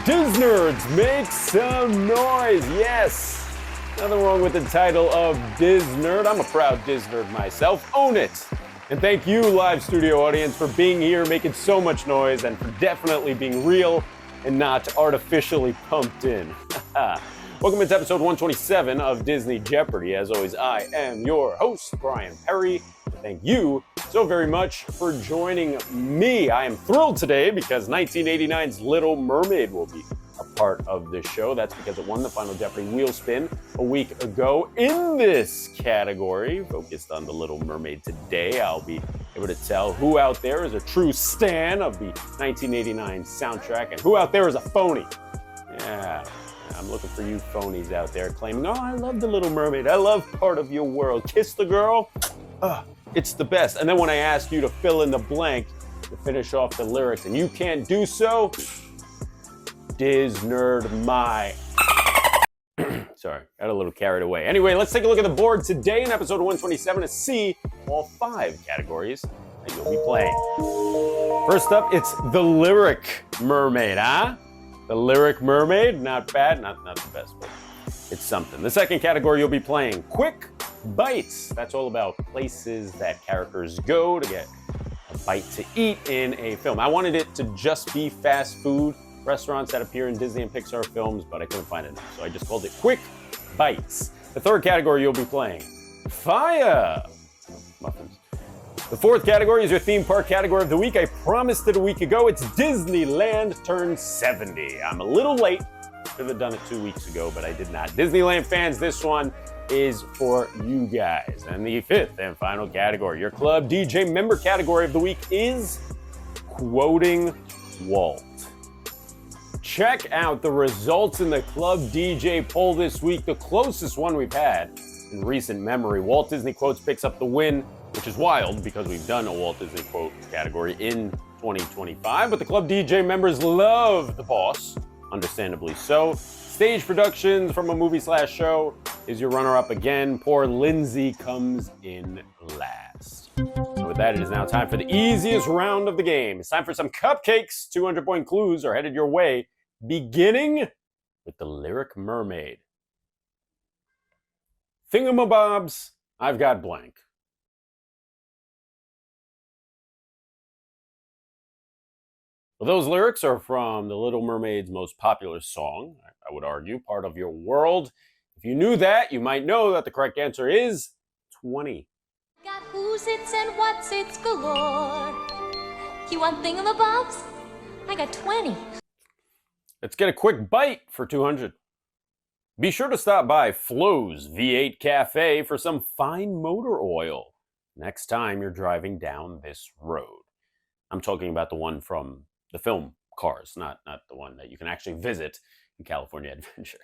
Disnerds, make some noise. Yes, nothing wrong with the title of Disnerd. I'm a proud Disnerd myself. Own it. And thank you, live studio audience, for being here, making so much noise, and for definitely being real and not artificially pumped in. Welcome to episode 127 of Disney Jeopardy. As always, I am your host, Bryan Perri. Thank you so very much for joining me. I am thrilled today because 1989's Little Mermaid will be a part of this show. That's because it won the Final Jeopardy wheel spin a week ago. In this category, focused on the Little Mermaid today, I'll be able to tell who out there is a true stan of the 1989 soundtrack and who out there is a phony. Yeah. I'm looking for you phonies out there claiming, oh, I love the Little Mermaid. I love part of your world. Kiss the girl. It's the best. And then when I ask you to fill in the blank to finish off the lyrics and you can't do so, Disnerd my. Sorry, got a little carried away. Anyway, let's take a look at the board today in episode 127 to see all 5 categories that you'll be playing. First up, it's the Lyric Mermaid, huh? The Lyric Mermaid, not bad, not the best, but it's something. The second category you'll be playing, Quick Bites. That's all about places that characters go to get a bite to eat in a film. I wanted it to just be fast food restaurants that appear in Disney and Pixar films, but I couldn't find enough, so I just called it Quick Bites. The third category you'll be playing, Fire Muffins. The fourth category is your theme park category of the week. I promised it a week ago. It's Disneyland turned 70. I'm a little late. Should have done it 2 weeks ago, but I did not. Disneyland fans, this one is for you guys. And the fifth and final category, your Club DJ member category of the week, is Quoting Walt. Check out the results in the Club DJ poll this week, the closest one we've had in recent memory. Walt Disney Quotes picks up the win, which is wild because we've done a Walt Disney Quote category in 2025, but the Club DJ members love the boss, understandably so. Stage Productions from a movie/show is your runner-up again. Poor Lindsay comes in last. So with that, it is now time for the easiest round of the game. It's time for some cupcakes. 200-point clues are headed your way, beginning with the Lyric Mermaid. Thingamabobs, I've got blank. Well, those lyrics are from the Little Mermaid's most popular song, I would argue, Part of Your World. If you knew that, you might know that the correct answer is 20. Got who's its and what's its galore. You want thingamabobs? I got 20. Let's get a quick bite for 200. Be sure to stop by Flo's V8 Cafe for some fine motor oil next time you're driving down this road. I'm talking about the one from the film Cars, not the one that you can actually visit in California Adventure.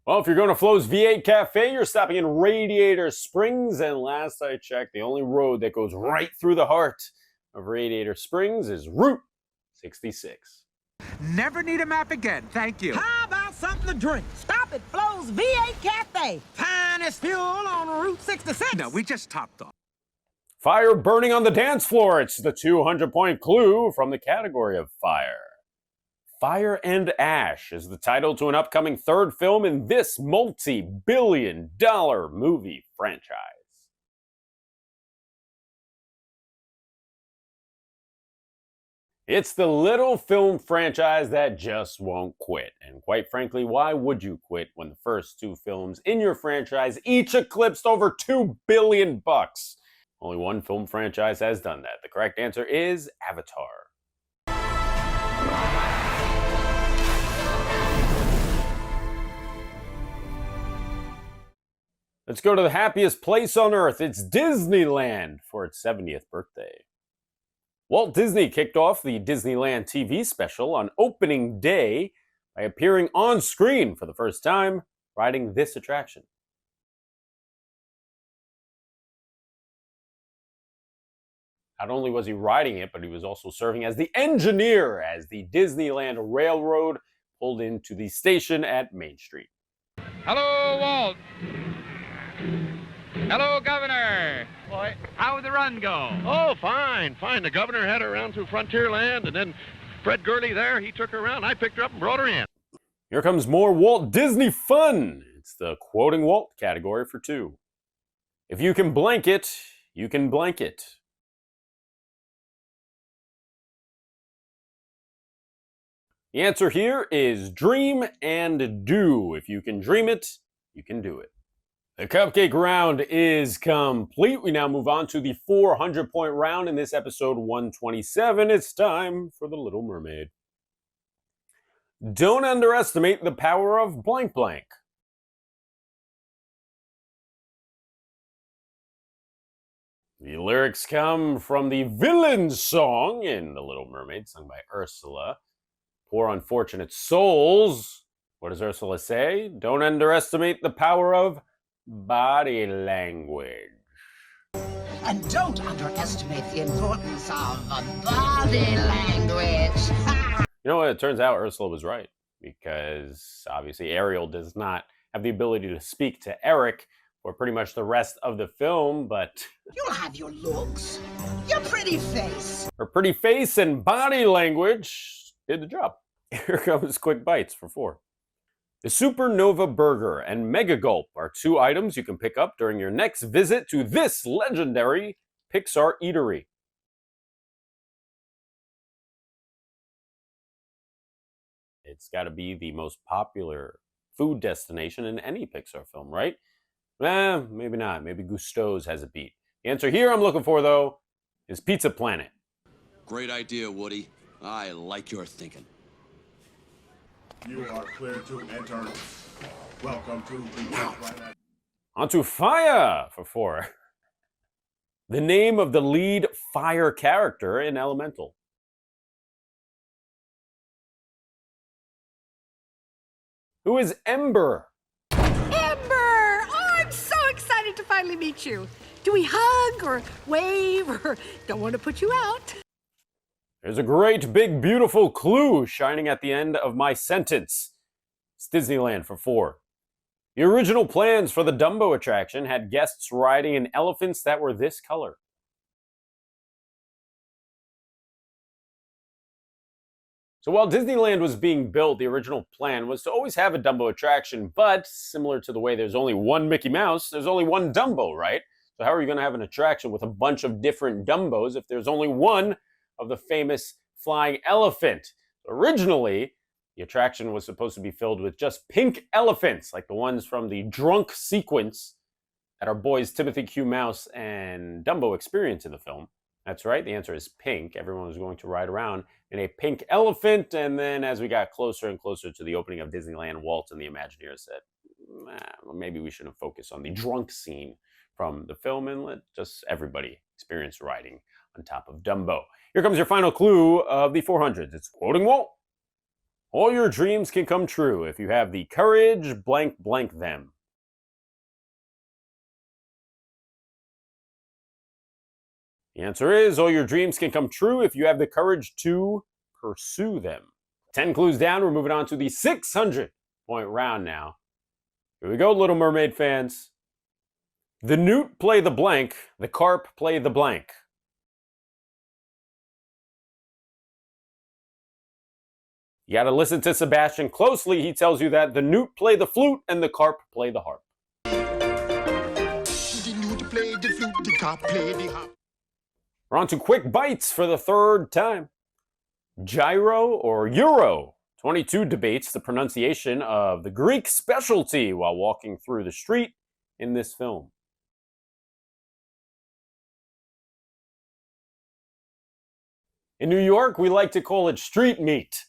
Well, if you're going to Flo's V8 Cafe, you're stopping in Radiator Springs, and last I checked, the only road that goes right through the heart of Radiator Springs is Route 66. Never need a map again, thank you. How about something to drink? Stop at Flo's V8 Cafe. Finest fuel on Route 66. No, we just topped off. Fire burning on the dance floor. It's the 200-point clue from the category of fire. Fire and Ash is the title to an upcoming third film in this multi-billion-dollar movie franchise. It's the little film franchise that just won't quit. And quite frankly, why would you quit when the first 2 films in your franchise each eclipsed over $2 billion? Only one film franchise has done that. The correct answer is Avatar. Let's go to the happiest place on earth. It's Disneyland for its 70th birthday. Walt Disney kicked off the Disneyland TV special on opening day by appearing on screen for the first time, riding this attraction. Not only was he riding it, but he was also serving as the engineer as the Disneyland Railroad pulled into the station at Main Street. Hello, Walt. Hello, Governor. Boy, How How did the run go? Oh, fine. The governor had her around through Frontierland, and then Fred Gurley there, he took her around. I picked her up and brought her in. Here comes more Walt Disney fun. It's the quoting Walt category for 2. If you can blank it, you can blank it. The answer here is dream and do. If you can dream it, you can do it. The cupcake round is complete. We now move on to the 400-point round in this episode 127. It's time for the Little Mermaid. Don't underestimate the power of blank blank. The lyrics come from the villain's song in The Little Mermaid, sung by Ursula. Poor unfortunate souls. What does Ursula say? Don't underestimate the power of body language. And don't underestimate the importance of body language. You know what? It turns out Ursula was right, because obviously Ariel does not have the ability to speak to Eric for pretty much the rest of the film, but You'll have your looks, your pretty face. her pretty face and body language did the job. Here comes Quick Bites for 4. The Supernova Burger and Mega Gulp are 2 items you can pick up during your next visit to this legendary Pixar eatery. It's got to be the most popular food destination in any Pixar film, right? Maybe not. Maybe Gusteau's has a beat. The answer here I'm looking for, though, is Pizza Planet. Great idea, Woody. I like your thinking. You are clear to enter. Welcome to the Onto Fire for 4. The name of the lead fire character in Elemental. Who is Ember? Ember! Oh, I'm so excited to finally meet you. Do we hug or wave or don't want to put you out? There's a great, big, beautiful clue shining at the end of my sentence. It's Disneyland for 4. The original plans for the Dumbo attraction had guests riding in elephants that were this color. So while Disneyland was being built, the original plan was to always have a Dumbo attraction, but similar to the way there's only one Mickey Mouse, there's only one Dumbo, right? So how are you going to have an attraction with a bunch of different Dumbos if there's only one of the famous flying elephant? Originally, the attraction was supposed to be filled with just pink elephants, like the ones from the drunk sequence that our boys Timothy Q. Mouse and Dumbo experience in the film. That's right, the answer is pink. Everyone was going to ride around in a pink elephant, and then as we got closer and closer to the opening of Disneyland, Walt and the Imagineers said, well, maybe we shouldn't focus on the drunk scene from the film and let just everybody experience riding on top of Dumbo. Here comes your final clue of the 400s. It's quoting Walt. All your dreams can come true if you have the courage blank blank them. The answer is, all your dreams can come true if you have the courage to pursue them. 10 clues down, we're moving on to the 600-point round now. Here we go, Little Mermaid fans. The newt play the blank, the carp play the blank. You gotta listen to Sebastian closely. He tells you that the newt play the flute and the carp play the harp. The newt play the flute, the carp play the harp. We're on to quick bites for the 3rd time. Gyro or Euro? 22 debates the pronunciation of the Greek specialty while walking through the street in this film. In New York, we like to call it street meat.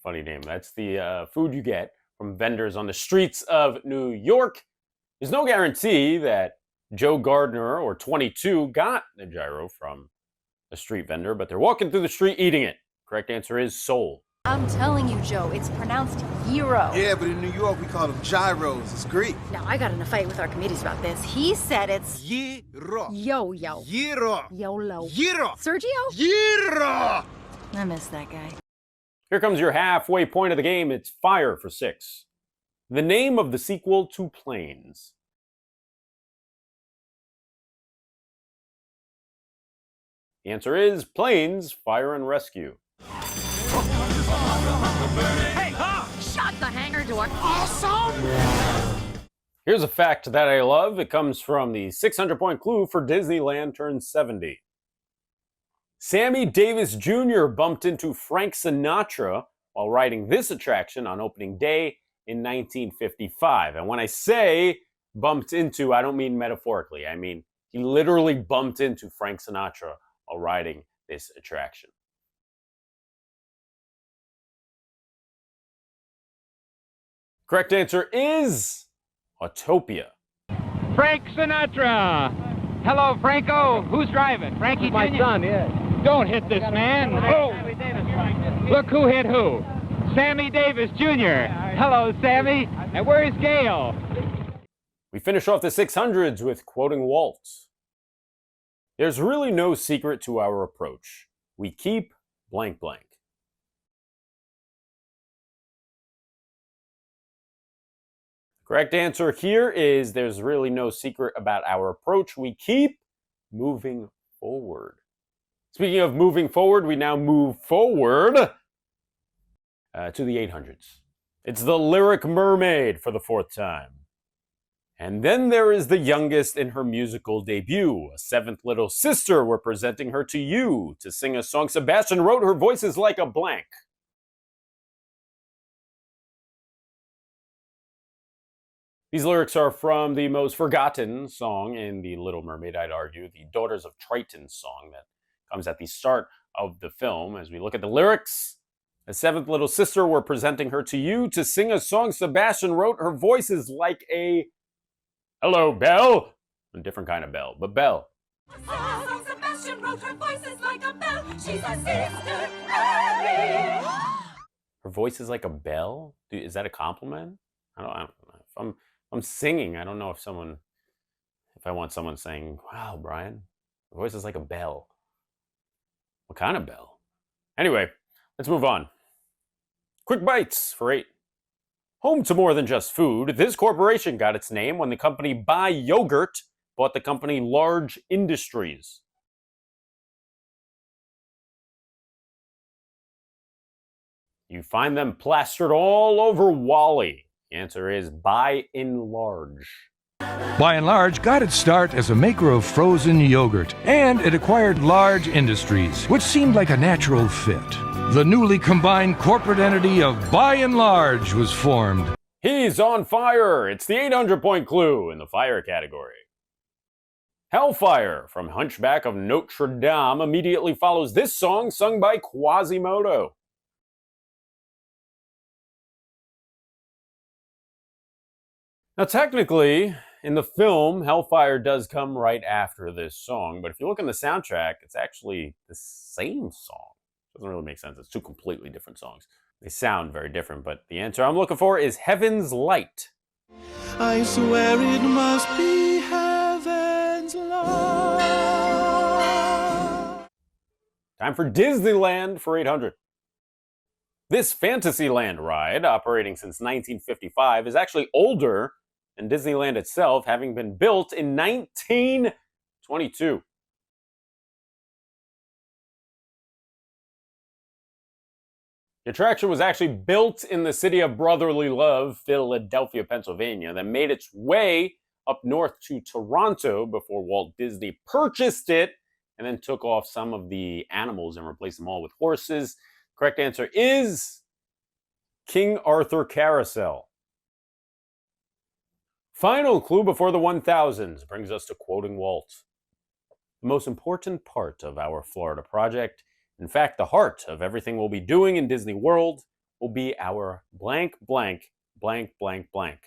Funny name. That's the food you get from vendors on the streets of New York. There's no guarantee that Joe Gardner or 22 got the gyro from a street vendor, but they're walking through the street eating it. Correct answer is Seoul. I'm telling you, Joe, it's pronounced gyro. Yeah, but in New York, we call them gyros. It's Greek. Now, I got in a fight with our committees about this. He said it's Gyro. yo-yo. Gyro. YOLO. Gyro. Sergio? Gyro. I miss that guy. Here comes your halfway point of the game. It's Fire for 6. The name of the sequel to Planes. The answer is Planes, Fire and Rescue. Shut the hangar door. Awesome! Here's a fact that I love. It comes from the 600-point clue for Disneyland Turns 70. Sammy Davis Jr. bumped into Frank Sinatra while riding this attraction on opening day in 1955. And when I say bumped into, I don't mean metaphorically. I mean, he literally bumped into Frank Sinatra while riding this attraction. Correct answer is Autopia. Frank Sinatra. Hello, Franco. Who's driving? Frankie Jr.? My son, yes. Don't hit this man. Oh! Look who hit who. Sammy Davis Jr. Hello, Sammy. And where's Gail? We finish off the 600s with quoting Walt. There's really no secret to our approach. We keep blank blank. Correct answer here is there's really no secret about our approach. We keep moving forward. Speaking of moving forward, we now move forward to the 800s. It's the Little Mermaid for the 4th time. And then there is the youngest in her musical debut, a 7th little sister. We're presenting her to you to sing a song Sebastian wrote. Her voice is like a blank. These lyrics are from the most forgotten song in The Little Mermaid, I'd argue, the Daughters of Triton song that comes at the start of the film. As we look at the lyrics, a 7th little sister, we're presenting her to you to sing a song Sebastian wrote. Her voice is like a hello, Belle. A different kind of bell, but Belle. Sebastian wrote, her voice is like a bell. She's a sister. Her voice is like a bell? Is that a compliment? I don't know. If I'm singing, I don't know if I want someone saying, wow, Brian, your voice is like a bell. What kind of bell? Anyway, let's move on. Quick Bites for 8. Home to more than just food, this corporation got its name when the company Buy Yogurt bought the company Large Industries. You find them plastered all over Wally. The answer is By and Large. By and Large got its start as a maker of frozen yogurt, and it acquired Large Industries, which seemed like a natural fit. The newly combined corporate entity of By and Large was formed. He's on fire! It's the 800-point clue in the fire category. Hellfire from Hunchback of Notre Dame immediately follows this song sung by Quasimodo. Now, technically, in the film, Hellfire does come right after this song, but if you look in the soundtrack, it's actually the same song. It doesn't really make sense. It's two completely different songs. They sound very different, but the answer I'm looking for is Heaven's Light. I swear it must be heaven's light. Time for Disneyland for 800. This Fantasyland ride, operating since 1955, is actually older than Disneyland itself, having been built in 1922. The attraction was actually built in the city of brotherly love, Philadelphia, Pennsylvania, then made its way up north to Toronto before Walt Disney purchased it and then took off some of the animals and replaced them all with horses. Correct answer is King Arthur Carousel. Final clue before the 1000s brings us to quoting Walt. The most important part of our Florida project, in fact, the heart of everything we'll be doing in Disney World, will be our blank, blank, blank, blank, blank.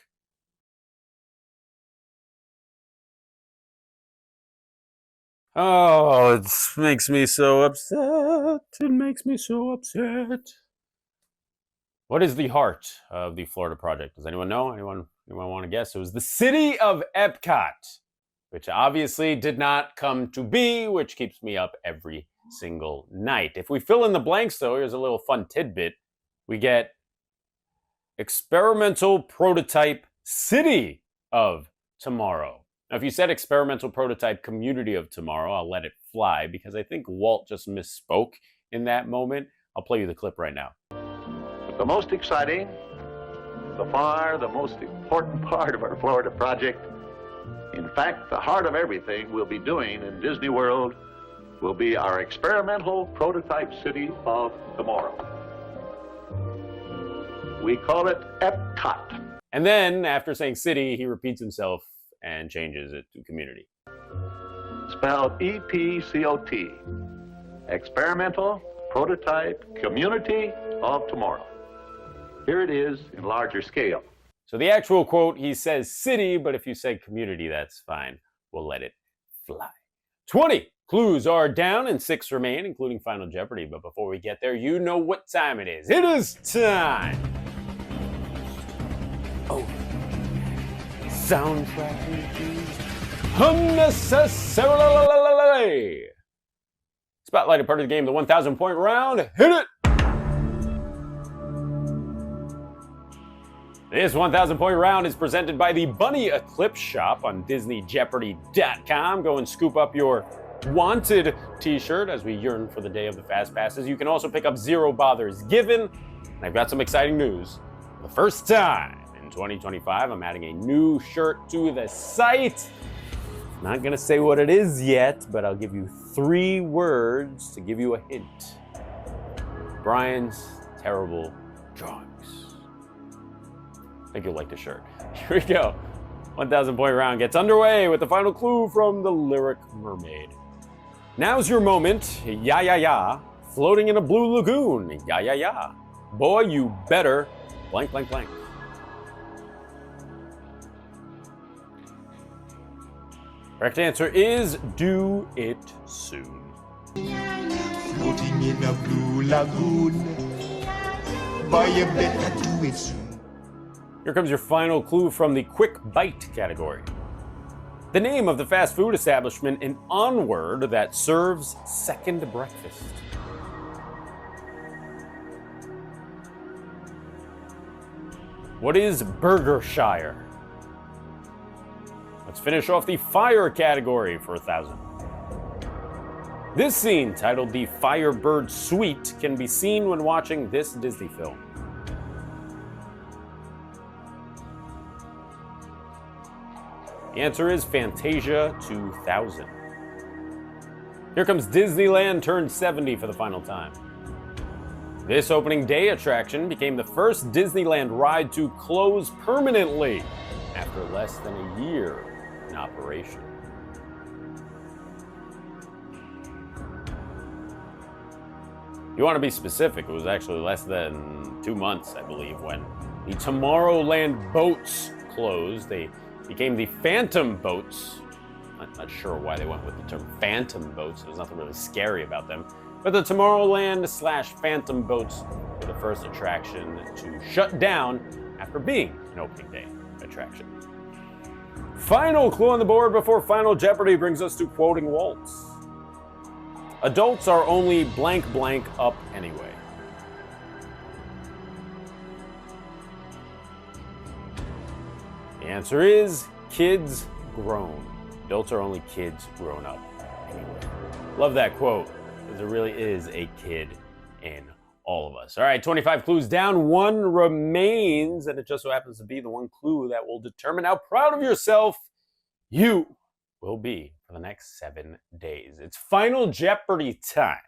Oh, it makes me so upset. It makes me so upset. What is the heart of the Florida project? Does anyone know? Anyone want to guess? It was the city of Epcot, which obviously did not come to be, which keeps me up every single night. If we fill in the blanks, though, here's a little fun tidbit. We get experimental prototype City of Tomorrow. Now, if you said experimental prototype community of tomorrow, I'll let it fly because I think Walt just misspoke in that moment. I'll play you the clip right now. The most exciting, the most important part of our Florida project, in fact, the heart of everything we'll be doing in Disney World will be our experimental prototype city of tomorrow. We call it Epcot. And then, after saying city, he repeats himself and changes it to community. Spelled E-P-C-O-T. Experimental Prototype Community of Tomorrow. Here it is in larger scale. So the actual quote, he says city, but if you say community, that's fine. We'll let it fly. 20 clues are down and 6 remain, including Final Jeopardy. But before we get there, you know what time it is. It is time. Oh. Soundtrack reviews. Unnecessarily. Spotlighted part of the game, the 1,000 point round. Hit it! This 1,000 point round is presented by the Bunny Eclipse Shop on DisneyJeopardy.com. Go and scoop up your wanted t-shirt as we yearn for the day of the Fast Passes. You can also pick up Zero Bothers Given. And I've got some exciting news. For the first time in 2025, I'm adding a new shirt to the site. Not gonna say what it is yet, but I'll give you 3 words to give you a hint. Brian's terrible drawings. I think you'll like the shirt. Here we go. 1,000 point round gets underway with the final clue from the Little Mermaid. Now's your moment. Ya ya ya. Floating in a blue lagoon. Ya ya ya. Boy, you better blank blank blank. Correct answer is do it soon. Floating in a blue lagoon. Boy, you better do it soon. Here comes your final clue from the quick bite category. The name of the fast food establishment in Onward that serves second breakfast. What is Burgershire? Let's finish off the fire category for 1,000. This scene, titled The Firebird Suite, can be seen when watching this Disney film. The answer is Fantasia 2000. Here comes Disneyland turned 70 for the final time. This opening day attraction became the first Disneyland ride to close permanently after less than a year in operation. You want to be specific, it was actually less than 2 months, I believe, when the Tomorrowland boats closed. They became the Phantom boats. I'm not sure why they went with the term Phantom boats. There's nothing really scary about them. But the Tomorrowland/Phantom boats were the first attraction to shut down after being an opening day attraction. Final clue on the board before Final Jeopardy brings us to quoting Walt. Adults are only blank blank up anyway. The answer is kids grown. Adults are only kids grown up anyway. Love that quote, because there really is a kid in all of us. All right, 25 clues down, 1 remains, and it just so happens to be the one clue that will determine how proud of yourself you will be for the next 7 days. It's Final Jeopardy time.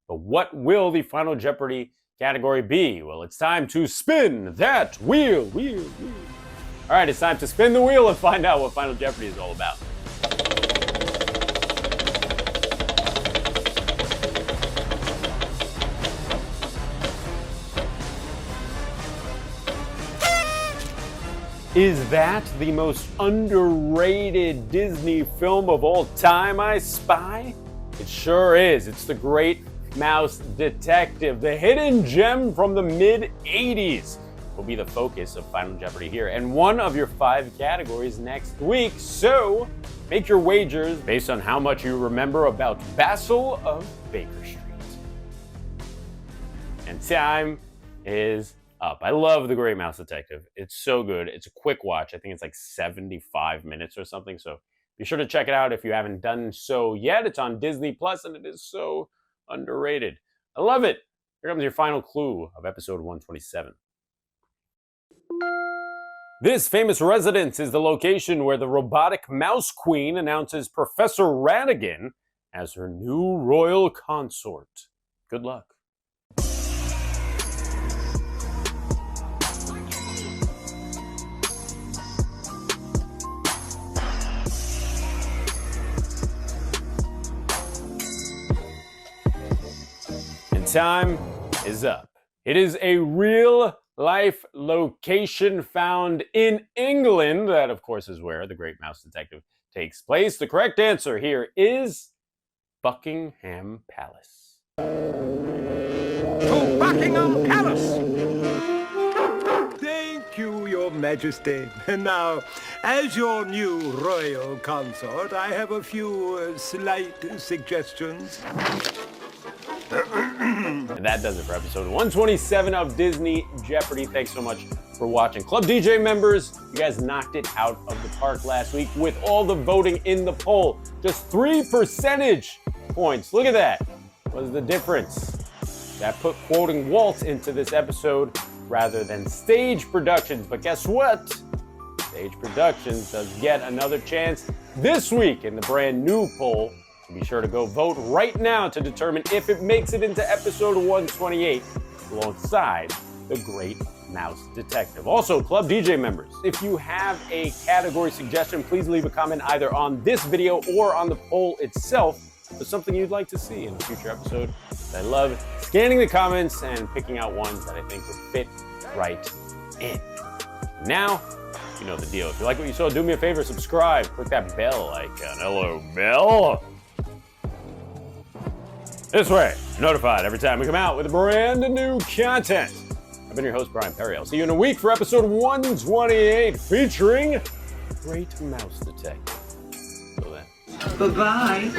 But what will the Final Jeopardy category be? Well, it's time to spin that wheel. All right, it's time to spin the wheel and find out what Final Jeopardy is all about. Is that the most underrated Disney film of all time, I spy? It sure is. It's The Great Mouse Detective, the hidden gem from the mid-'80s. Will be the focus of Final Jeopardy here, and one of your 5 categories next week. So make your wagers based on how much you remember about Basil of Baker Street. And time is up. I love The Great Mouse Detective. It's so good. It's a quick watch. I think it's like 75 minutes or something. So Be sure to check it out if you haven't done so yet. It's on Disney Plus, and it is so underrated. I love it. Here comes your final clue of episode 127. This famous residence is the location where the robotic mouse queen announces Professor Ratigan as her new royal consort. Good luck. And time is up. It is a real-life location found in England. That, of course, is where The Great Mouse Detective takes place. The correct answer here is Buckingham Palace. To Buckingham Palace! Thank you, Your Majesty. And now, as your new royal consort, I have a few slight suggestions. And that does it for episode 127 of Disney Jeopardy. Thanks so much for watching. Club DJ members, you guys knocked it out of the park last week with all the voting in the poll. Just 3 percentage points. Look at that. What is the difference? That put quoting Walt into this episode rather than Stage Productions. But guess what? Stage Productions does get another chance this week in the brand new poll. Be sure to go vote right now to determine if it makes it into episode 128 alongside The Great Mouse Detective. Also, Club DJ members, if you have a category suggestion, please leave a comment either on this video or on the poll itself for something you'd like to see in a future episode. I love scanning the comments and picking out ones that I think would fit right in. Now, you know the deal. If you like what you saw, do me a favor, subscribe, click that bell icon. Hello, bell. This way, you're notified every time we come out with brand new content. I've been your host, Bryan Perri. I'll see you in a week for episode 128 featuring Great Mouse Detective. Till then. Bye-bye.